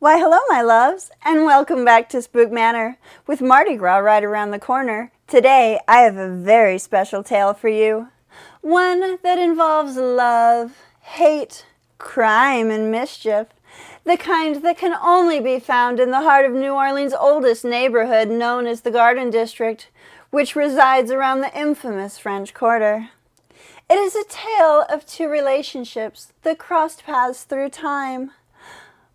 Why, hello, my loves, and welcome back to Spook Manor. With Mardi Gras right around the corner, today I have a very special tale for you. One that involves love, hate, crime, and mischief. The kind that can only be found in the heart of New Orleans' oldest neighborhood known as the Garden District, which resides around the infamous French Quarter. It is a tale of two relationships that crossed paths through time.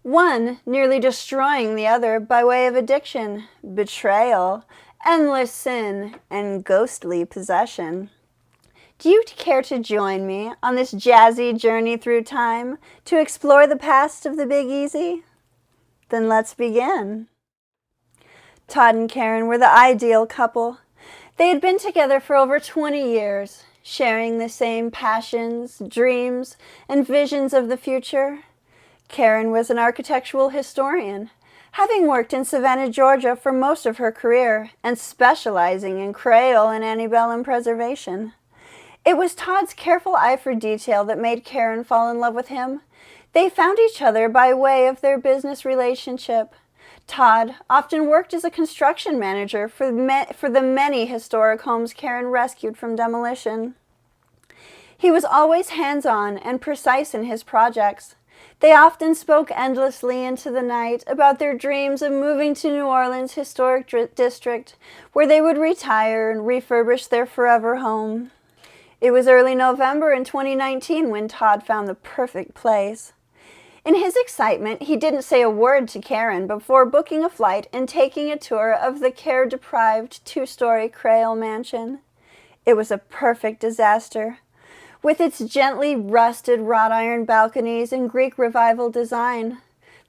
One nearly destroying the other by way of addiction, betrayal, endless sin, and ghostly possession. Do you care to join me on this jazzy journey through time to explore the past of the Big Easy? Then let's begin. Todd and Karen were the ideal couple. They had been together for over 20 years, sharing the same passions, dreams, and visions of the future. Karen was an architectural historian, having worked in Savannah, Georgia for most of her career and specializing in Creole and antebellum preservation. It was Todd's careful eye for detail that made Karen fall in love with him. They found each other by way of their business relationship. Todd often worked as a construction manager for the many historic homes Karen rescued from demolition. He was always hands-on and precise in his projects. They often spoke endlessly into the night about their dreams of moving to New Orleans' historic district, where they would retire and refurbish their forever home. It was early November in 2019 when Todd found the perfect place. In his excitement, he didn't say a word to Karen before booking a flight and taking a tour of the care-deprived two-story Creole mansion. It was a perfect disaster. With its gently rusted wrought iron balconies and Greek Revival design.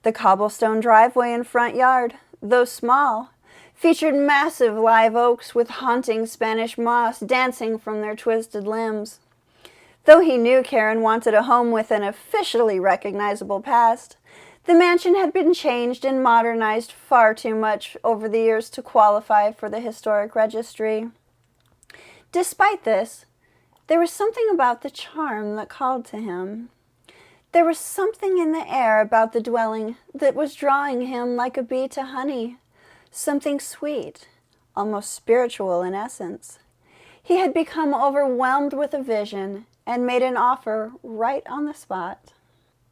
The cobblestone driveway and front yard, though small, featured massive live oaks with haunting Spanish moss dancing from their twisted limbs. Though he knew Karen wanted a home with an officially recognizable past, the mansion had been changed and modernized far too much over the years to qualify for the historic registry. Despite this, there was something about the charm that called to him. There was something in the air about the dwelling that was drawing him like a bee to honey, something sweet, almost spiritual in essence. He had become overwhelmed with a vision and made an offer right on the spot.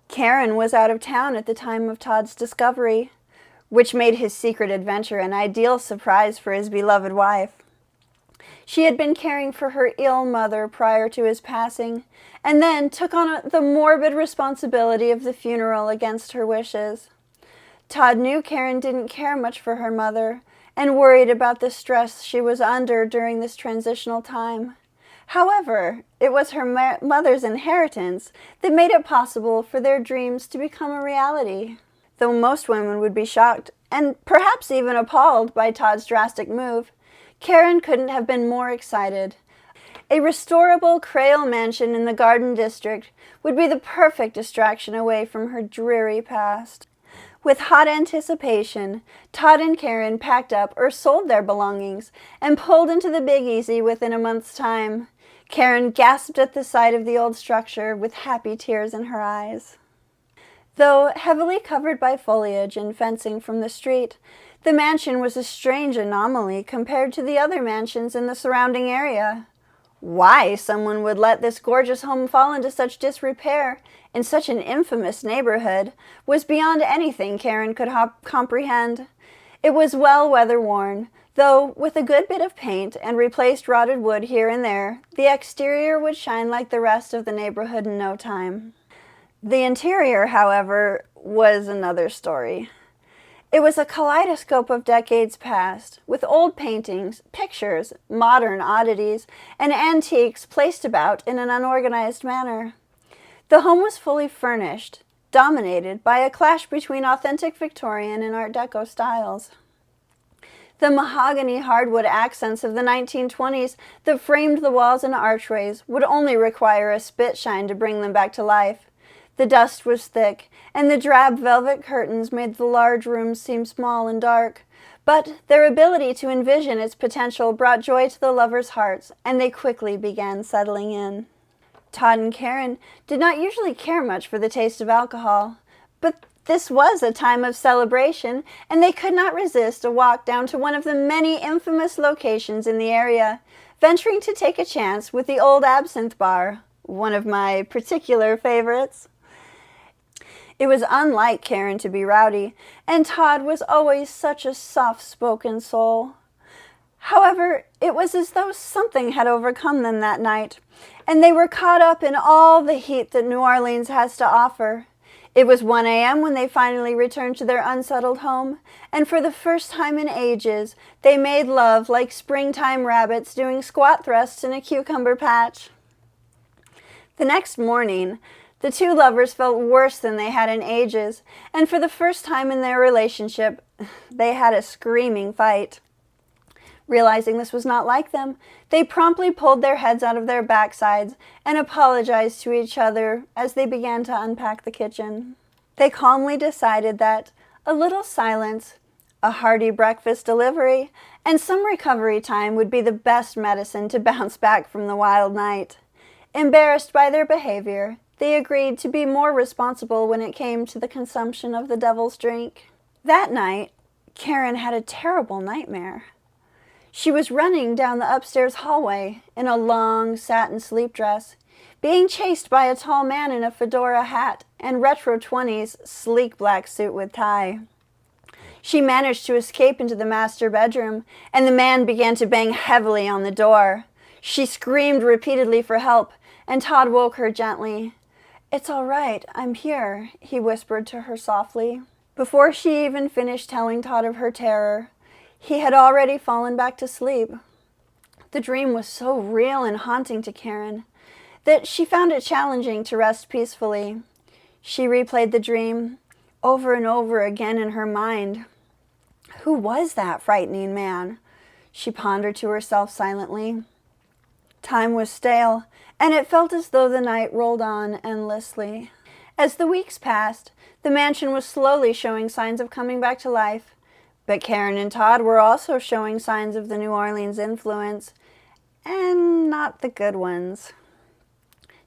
Karen was out of town at the time of Todd's discovery, which made his secret adventure an ideal surprise for his beloved wife. She had been caring for her ill mother prior to his passing, and then took on the morbid responsibility of the funeral against her wishes. Todd knew Karen didn't care much for her mother, and worried about the stress she was under during this transitional time. However, it was her mother's inheritance that made it possible for their dreams to become a reality. Though most women would be shocked, and perhaps even appalled by Todd's drastic move, Karen couldn't have been more excited. A restorable Creole mansion in the Garden District would be the perfect distraction away from her dreary past. With hot anticipation, Todd and Karen packed up or sold their belongings and pulled into the Big Easy within a month's time. Karen gasped at the sight of the old structure with happy tears in her eyes. Though heavily covered by foliage and fencing from the street, the mansion was a strange anomaly compared to the other mansions in the surrounding area. Why someone would let this gorgeous home fall into such disrepair in such an infamous neighborhood was beyond anything Karen could comprehend. It was well weather-worn, though with a good bit of paint and replaced rotted wood here and there, the exterior would shine like the rest of the neighborhood in no time. The interior, however, was another story. It was a kaleidoscope of decades past, with old paintings, pictures, modern oddities, and antiques placed about in an unorganized manner. The home was fully furnished, dominated by a clash between authentic Victorian and Art Deco styles. The mahogany hardwood accents of the 1920s that framed the walls and archways would only require a spit shine to bring them back to life. The dust was thick, and the drab velvet curtains made the large rooms seem small and dark. But their ability to envision its potential brought joy to the lovers' hearts, and they quickly began settling in. Todd and Karen did not usually care much for the taste of alcohol, but This was a time of celebration, and they could not resist a walk down to one of the many infamous locations in the area, venturing to take a chance with the Old Absinthe Bar, one of my particular favorites. It was unlike Karen to be rowdy, and Todd was always such a soft-spoken soul. However, it was as though something had overcome them that night, and they were caught up in all the heat that New Orleans has to offer. It was 1 a.m. when they finally returned to their unsettled home, and for the first time in ages, they made love like springtime rabbits doing squat thrusts in a cucumber patch. The next morning, the two lovers felt worse than they had in ages, and for the first time in their relationship, they had a screaming fight. Realizing this was not like them, they promptly pulled their heads out of their backsides and apologized to each other as they began to unpack the kitchen. They calmly decided that a little silence, a hearty breakfast delivery, and some recovery time would be the best medicine to bounce back from the wild night. Embarrassed by their behavior, they agreed to be more responsible when it came to the consumption of the devil's drink. That night, Karen had a terrible nightmare. She was running down the upstairs hallway in a long satin sleep dress, being chased by a tall man in a fedora hat and retro 20s sleek black suit with tie. She managed to escape into the master bedroom, and the man began to bang heavily on the door. She screamed repeatedly for help, and Todd woke her gently. "It's all right, I'm here," he whispered to her softly. Before she even finished telling Todd of her terror, he had already fallen back to sleep. The dream was so real and haunting to Karen that she found it challenging to rest peacefully. She replayed the dream over and over again in her mind. Who was that frightening man? She pondered to herself silently. Time was stale, and it felt as though the night rolled on endlessly. As the weeks passed, the mansion was slowly showing signs of coming back to life. But Karen and Todd were also showing signs of the New Orleans influence, and not the good ones.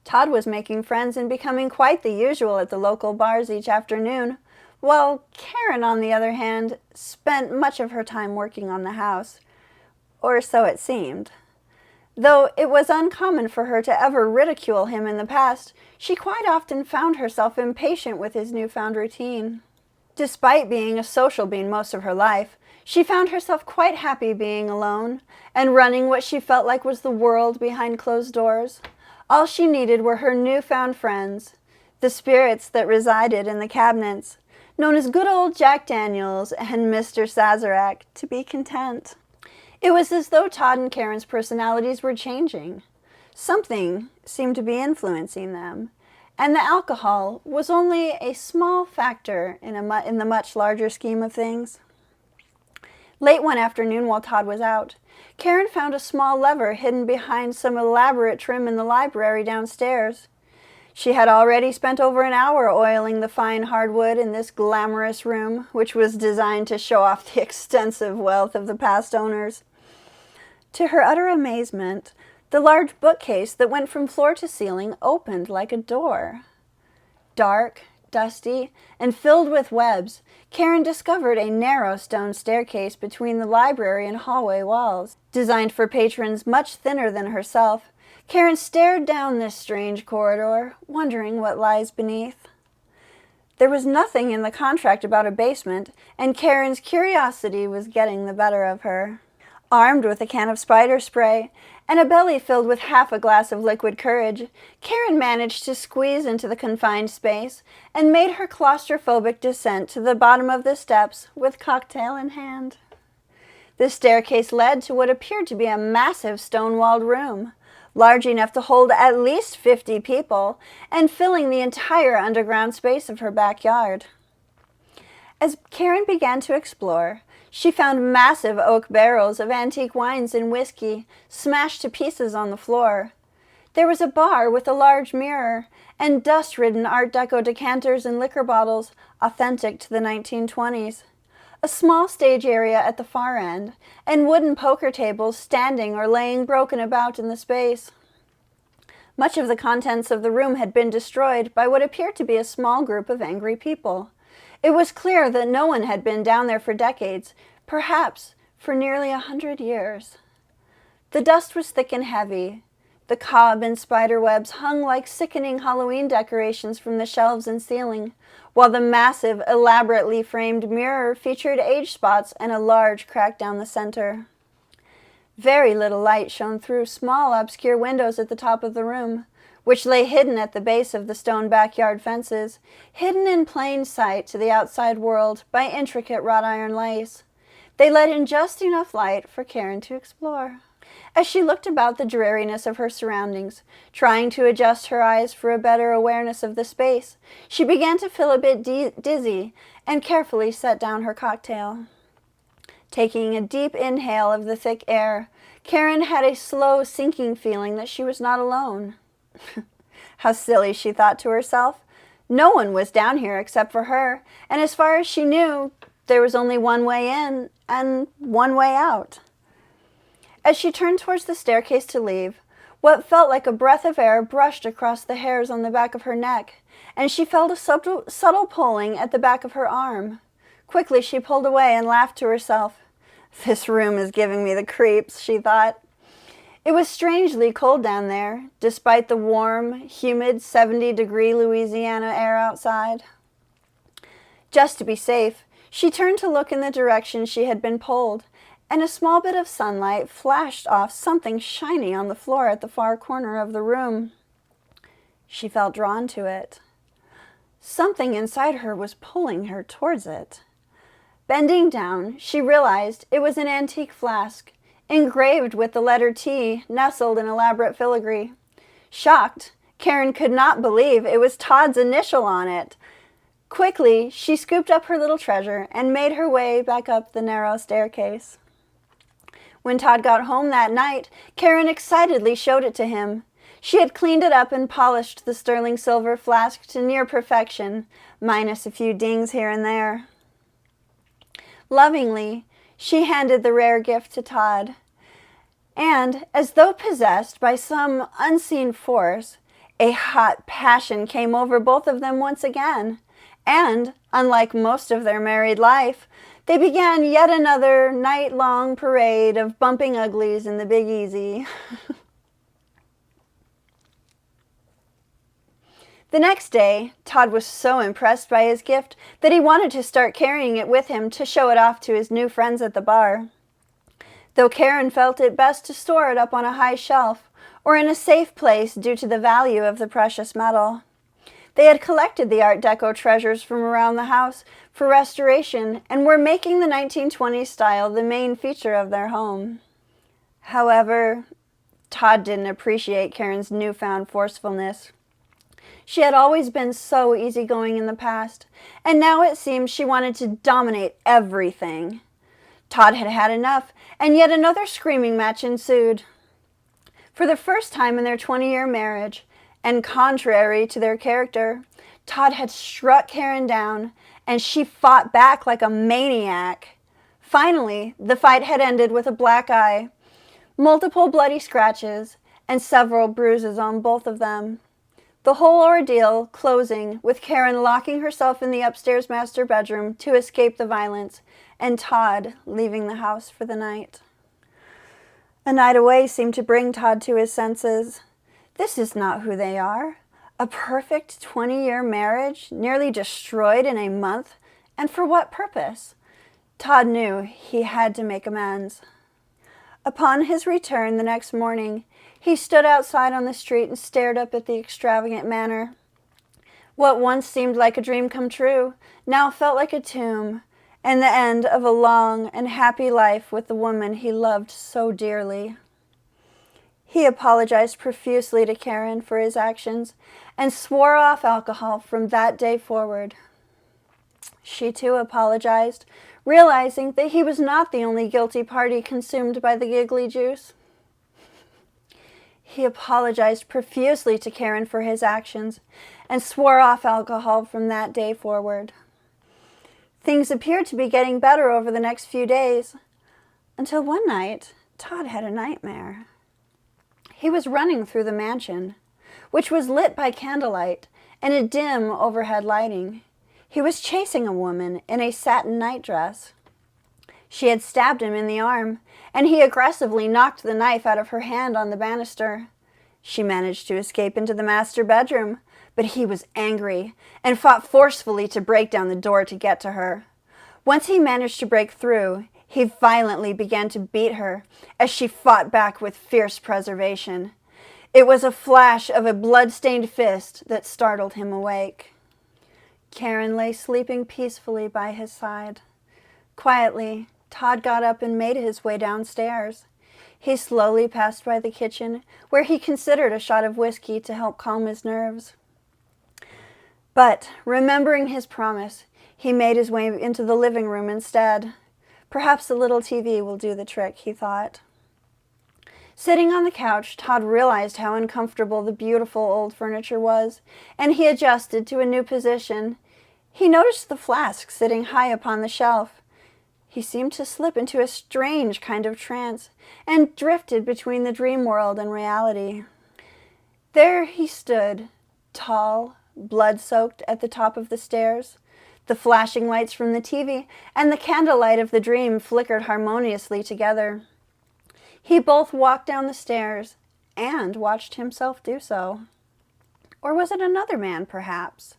Todd was making friends and becoming quite the usual at the local bars each afternoon, while Karen, on the other hand, spent much of her time working on the house. Or so it seemed. Though it was uncommon for her to ever ridicule him in the past, she quite often found herself impatient with his newfound routine. Despite being a social being most of her life, she found herself quite happy being alone and running what she felt like was the world behind closed doors. All she needed were her newfound friends, the spirits that resided in the cabinets, known as good old Jack Daniels and Mr. Sazerac, to be content. It was as though Todd and Karen's personalities were changing. Something seemed to be influencing them, and the alcohol was only a small factor in the much larger scheme of things. Late one afternoon while Todd was out, Karen found a small lever hidden behind some elaborate trim in the library downstairs. She had already spent over an hour oiling the fine hardwood in this glamorous room, which was designed to show off the extensive wealth of the past owners. To her utter amazement, the large bookcase that went from floor to ceiling opened like a door. Dark, dusty, and filled with webs, Karen discovered a narrow stone staircase between the library and hallway walls. Designed for patrons much thinner than herself, Karen stared down this strange corridor, wondering what lies beneath. There was nothing in the contract about a basement, and Karen's curiosity was getting the better of her. Armed with a can of spider spray and a belly filled with half a glass of liquid courage, Karen managed to squeeze into the confined space and made her claustrophobic descent to the bottom of the steps with cocktail in hand. The staircase led to what appeared to be a massive stone-walled room, large enough to hold at least 50 people and filling the entire underground space of her backyard. As Karen began to explore, she found massive oak barrels of antique wines and whiskey smashed to pieces on the floor. There was a bar with a large mirror and dust-ridden Art Deco decanters and liquor bottles authentic to the 1920s. A small stage area at the far end, and wooden poker tables standing or laying broken about in the space. Much of the contents of the room had been destroyed by what appeared to be a small group of angry people. It was clear that no one had been down there for decades, perhaps for nearly 100 years. The dust was thick and heavy. The cob and spider webs hung like sickening Halloween decorations from the shelves and ceiling, while the massive, elaborately framed mirror featured age spots and a large crack down the center. Very little light shone through small, obscure windows at the top of the room, which lay hidden at the base of the stone backyard fences, hidden in plain sight to the outside world by intricate wrought iron lace. They let in just enough light for Karen to explore. As she looked about the dreariness of her surroundings, trying to adjust her eyes for a better awareness of the space, she began to feel a bit dizzy and carefully set down her cocktail. Taking a deep inhale of the thick air, Karen had a slow, sinking feeling that she was not alone. How silly, she thought to herself. No one was down here except for her, and as far as she knew, there was only one way in and one way out. As she turned towards the staircase to leave, what felt like a breath of air brushed across the hairs on the back of her neck, and she felt a subtle pulling at the back of her arm. Quickly she pulled away and laughed to herself. This room is giving me the creeps, she thought. It was strangely cold down there, despite the warm, humid 70-degree Louisiana air outside. Just to be safe, she turned to look in the direction she had been pulled, and a small bit of sunlight flashed off something shiny on the floor at the far corner of the room. She felt drawn to it. Something inside her was pulling her towards it. Bending down, she realized it was an antique flask, engraved with the letter T nestled in elaborate filigree. Shocked, Karen could not believe it was Todd's initial on it. Quickly, she scooped up her little treasure and made her way back up the narrow staircase. When Todd got home that night, Karen excitedly showed it to him. She had cleaned it up and polished the sterling silver flask to near perfection, minus a few dings here and there. Lovingly, she handed the rare gift to Todd. And, as though possessed by some unseen force, a hot passion came over both of them once again. And, unlike most of their married life, they began yet another night-long parade of bumping uglies in the Big Easy. The next day, Todd was so impressed by his gift that he wanted to start carrying it with him to show it off to his new friends at the bar. Though Karen felt it best to store it up on a high shelf or in a safe place due to the value of the precious metal. They had collected the Art Deco treasures from around the house for restoration and were making the 1920s style the main feature of their home. However, Todd didn't appreciate Karen's newfound forcefulness. She had always been so easygoing in the past, and now it seemed she wanted to dominate everything. Todd had had enough, and yet another screaming match ensued. For the first time in their 20-year marriage, and contrary to their character, Todd had struck Karen down, and she fought back like a maniac. Finally, the fight had ended with a black eye, multiple bloody scratches, and several bruises on both of them. The whole ordeal closing with Karen locking herself in the upstairs master bedroom to escape the violence, and Todd leaving the house for the night. A night away seemed to bring Todd to his senses. This is not who they are. A perfect 20-year marriage, nearly destroyed in a month, and for what purpose? Todd knew he had to make amends. Upon his return the next morning, he stood outside on the street and stared up at the extravagant manor. What once seemed like a dream come true now felt like a tomb, and the end of a long and happy life with the woman he loved so dearly. He apologized profusely to Karen for his actions and swore off alcohol from that day forward. She too apologized, realizing that he was not the only guilty party consumed by the giggly juice. He apologized profusely to Karen for his actions and swore off alcohol from that day forward. Things appeared to be getting better over the next few days, until one night, Todd had a nightmare. He was running through the mansion, which was lit by candlelight and a dim overhead lighting. He was chasing a woman in a satin nightdress. She had stabbed him in the arm, and he aggressively knocked the knife out of her hand on the banister. She managed to escape into the master bedroom, but he was angry and fought forcefully to break down the door to get to her. Once he managed to break through, he violently began to beat her as she fought back with fierce preservation. It was a flash of a blood-stained fist that startled him awake. Karen lay sleeping peacefully by his side. Quietly, Todd got up and made his way downstairs. He slowly passed by the kitchen, where he considered a shot of whiskey to help calm his nerves. But, remembering his promise, he made his way into the living room instead. Perhaps a little TV will do the trick, he thought. Sitting on the couch, Todd realized how uncomfortable the beautiful old furniture was, and he adjusted to a new position. He noticed the flask sitting high upon the shelf. He seemed to slip into a strange kind of trance and drifted between the dream world and reality. There he stood, tall, blood-soaked at the top of the stairs. The flashing lights from the TV and the candlelight of the dream flickered harmoniously together. He both walked down the stairs and watched himself do so. Or was it another man, perhaps?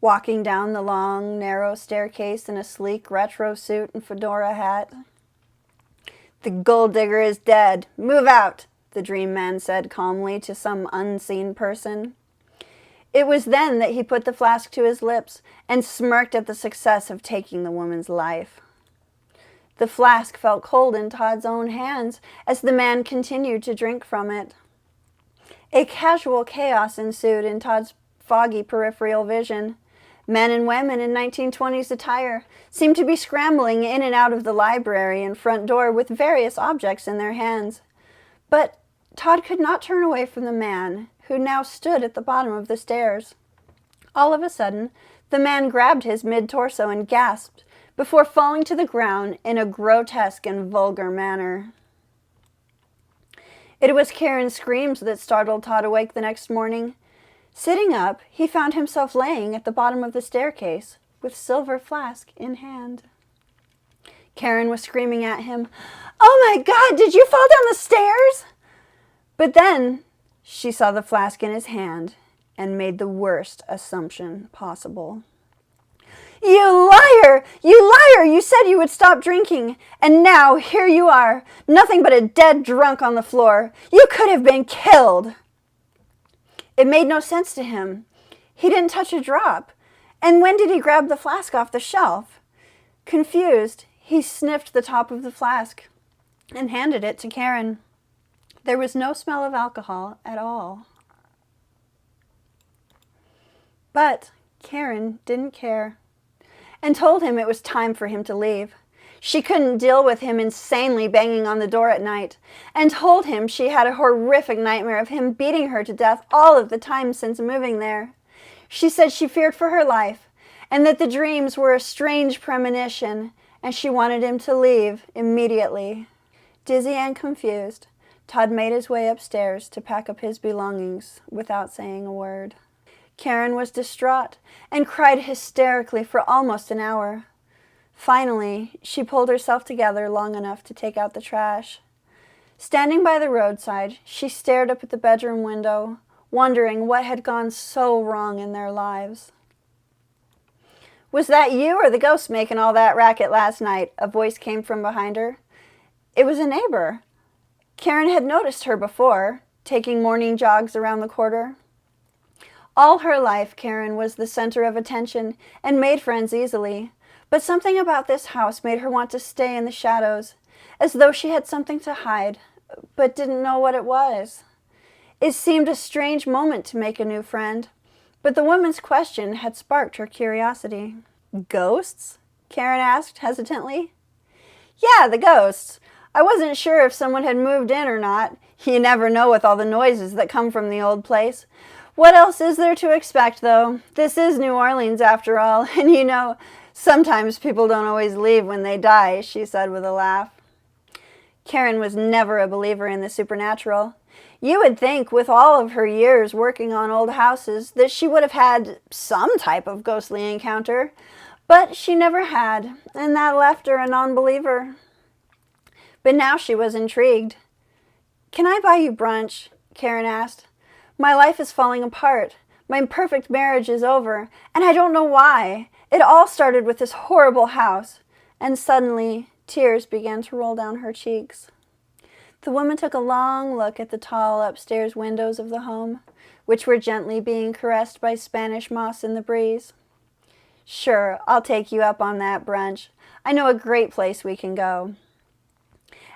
Walking down the long, narrow staircase in a sleek retro suit and fedora hat. "The gold digger is dead. Move out," the dream man said calmly to some unseen person. It was then that he put the flask to his lips and smirked at the success of taking the woman's life. The flask felt cold in Todd's own hands as the man continued to drink from it. A casual chaos ensued in Todd's foggy peripheral vision. Men and women in 1920s attire seemed to be scrambling in and out of the library and front door with various objects in their hands. But Todd could not turn away from the man, who now stood at the bottom of the stairs. All of a sudden, the man grabbed his mid-torso and gasped before falling to the ground in a grotesque and vulgar manner. It was Karen's screams that startled Todd awake the next morning. Sitting up, he found himself laying at the bottom of the staircase, with silver flask in hand. Karen was screaming at him, "Oh my God, did you fall down the stairs?" But then she saw the flask in his hand and made the worst assumption possible. "You liar! You liar! You said you would stop drinking, and now here you are, nothing but a dead drunk on the floor. You could have been killed." It made no sense to him. He didn't touch a drop. And when did he grab the flask off the shelf? Confused, he sniffed the top of the flask and handed it to Karen. There was no smell of alcohol at all. But Karen didn't care and told him it was time for him to leave. She couldn't deal with him insanely banging on the door at night, and told him she had a horrific nightmare of him beating her to death all of the time since moving there. She said she feared for her life, and that the dreams were a strange premonition, and she wanted him to leave immediately. Dizzy and confused, Todd made his way upstairs to pack up his belongings without saying a word. Karen was distraught and cried hysterically for almost an hour. Finally, she pulled herself together long enough to take out the trash. Standing by the roadside, she stared up at the bedroom window, wondering what had gone so wrong in their lives. "Was that you or the ghost making all that racket last night?" a voice came from behind her. It was a neighbor. Karen had noticed her before, taking morning jogs around the quarter. All her life, Karen was the center of attention and made friends easily. But something about this house made her want to stay in the shadows, as though she had something to hide, but didn't know what it was. It seemed a strange moment to make a new friend, but the woman's question had sparked her curiosity. "Ghosts?" Karen asked hesitantly. "Yeah, the ghosts. I wasn't sure if someone had moved in or not. You never know with all the noises that come from the old place. What else is there to expect, though? This is New Orleans, after all, and you know, sometimes people don't always leave when they die," she said with a laugh. Karen was never a believer in the supernatural. You would think with all of her years working on old houses that she would have had some type of ghostly encounter, but she never had, and that left her a non-believer. But now she was intrigued. "Can I buy you brunch?" Karen asked. "My life is falling apart. My perfect marriage is over, and I don't know why. It all started with this horrible house." And suddenly, tears began to roll down her cheeks. The woman took a long look at the tall upstairs windows of the home, which were gently being caressed by Spanish moss in the breeze. "Sure, I'll take you up on that brunch. I know a great place we can go."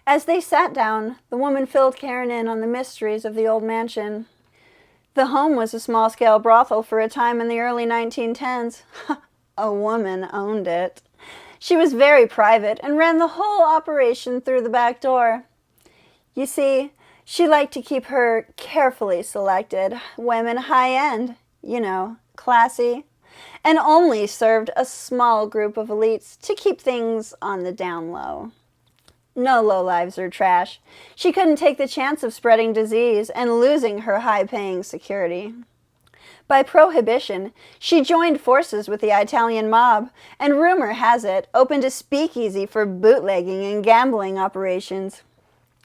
As they sat down, the woman filled Karen in on the mysteries of the old mansion. The home was a small-scale brothel for a time in the early 1910s. A woman owned it. She was very private and ran the whole operation through the back door. You see, she liked to keep her carefully selected women high-end, classy, and only served a small group of elites to keep things on the down low. No lowlives or trash. She couldn't take the chance of spreading disease and losing her high-paying security. By prohibition, she joined forces with the Italian mob, and rumor has it, opened a speakeasy for bootlegging and gambling operations.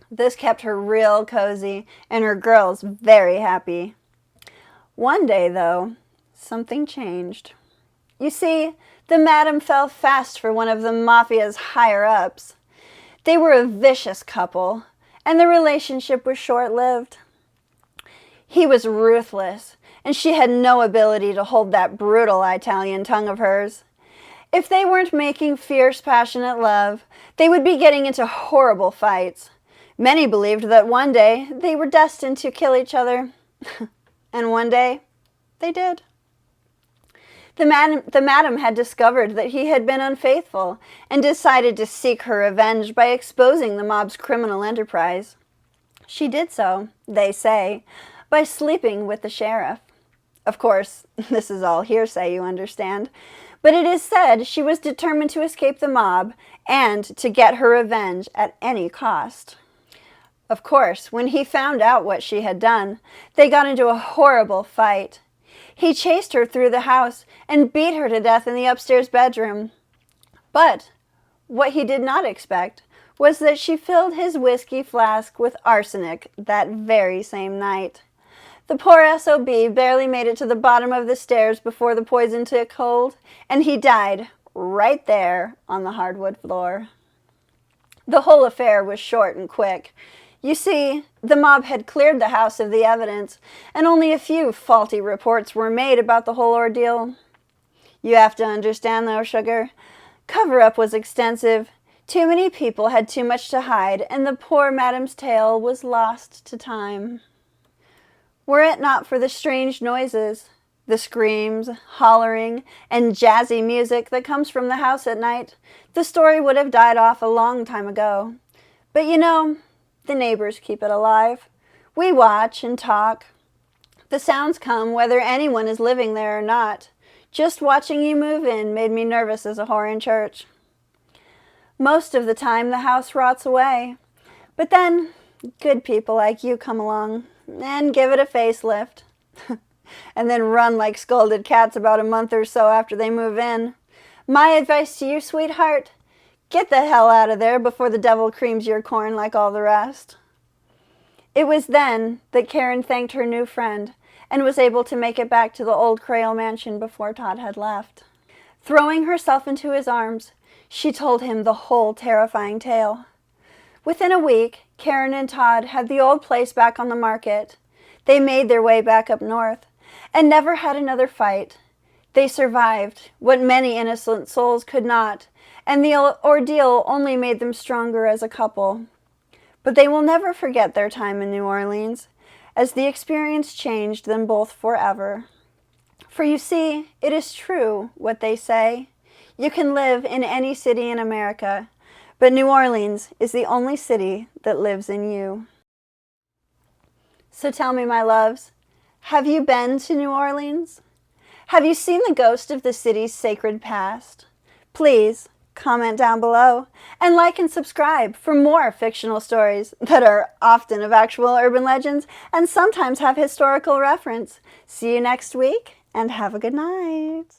This kept her real cozy and her girls very happy. One day, though, something changed. You see, the madam fell fast for one of the mafia's higher-ups. They were a vicious couple, and the relationship was short-lived. He was ruthless, and she had no ability to hold that brutal Italian tongue of hers. If they weren't making fierce, passionate love, they would be getting into horrible fights. Many believed that one day they were destined to kill each other. And one day, they did. The madam had discovered that he had been unfaithful and decided to seek her revenge by exposing the mob's criminal enterprise. She did so, they say, by sleeping with the sheriff. Of course, this is all hearsay, you understand, but it is said she was determined to escape the mob and to get her revenge at any cost. Of course, when he found out what she had done, they got into a horrible fight. He chased her through the house and beat her to death in the upstairs bedroom. But what he did not expect was that she filled his whiskey flask with arsenic that very same night. The poor SOB barely made it to the bottom of the stairs before the poison took hold, and he died right there on the hardwood floor. The whole affair was short and quick. You see, the mob had cleared the house of the evidence, and only a few faulty reports were made about the whole ordeal. You have to understand, though, sugar, cover-up was extensive. Too many people had too much to hide, and the poor madam's tale was lost to time. Were it not for the strange noises, the screams, hollering, and jazzy music that comes from the house at night, the story would have died off a long time ago. But the neighbors keep it alive. We watch and talk. The sounds come whether anyone is living there or not. Just watching you move in made me nervous as a whore in church. Most of the time the house rots away. But then good people like you come along and give it a facelift. And then run like scolded cats about a month or so after they move in. My advice to you, sweetheart, get the hell out of there before the devil creams your corn like all the rest. It was then that Karen thanked her new friend and was able to make it back to the old Crail mansion before Todd had left. Throwing herself into his arms, she told him the whole terrifying tale. Within a week, Karen and Todd had the old place back on the market. They made their way back up north and never had another fight. They survived what many innocent souls could not, and the ordeal only made them stronger as a couple. But they will never forget their time in New Orleans, as the experience changed them both forever. For you see, it is true what they say. You can live in any city in America, but New Orleans is the only city that lives in you. So tell me, my loves, have you been to New Orleans? Have you seen the ghost of the city's sacred past? Please, comment down below, and like and subscribe for more fictional stories that are often of actual urban legends and sometimes have historical reference. See you next week, and have a good night.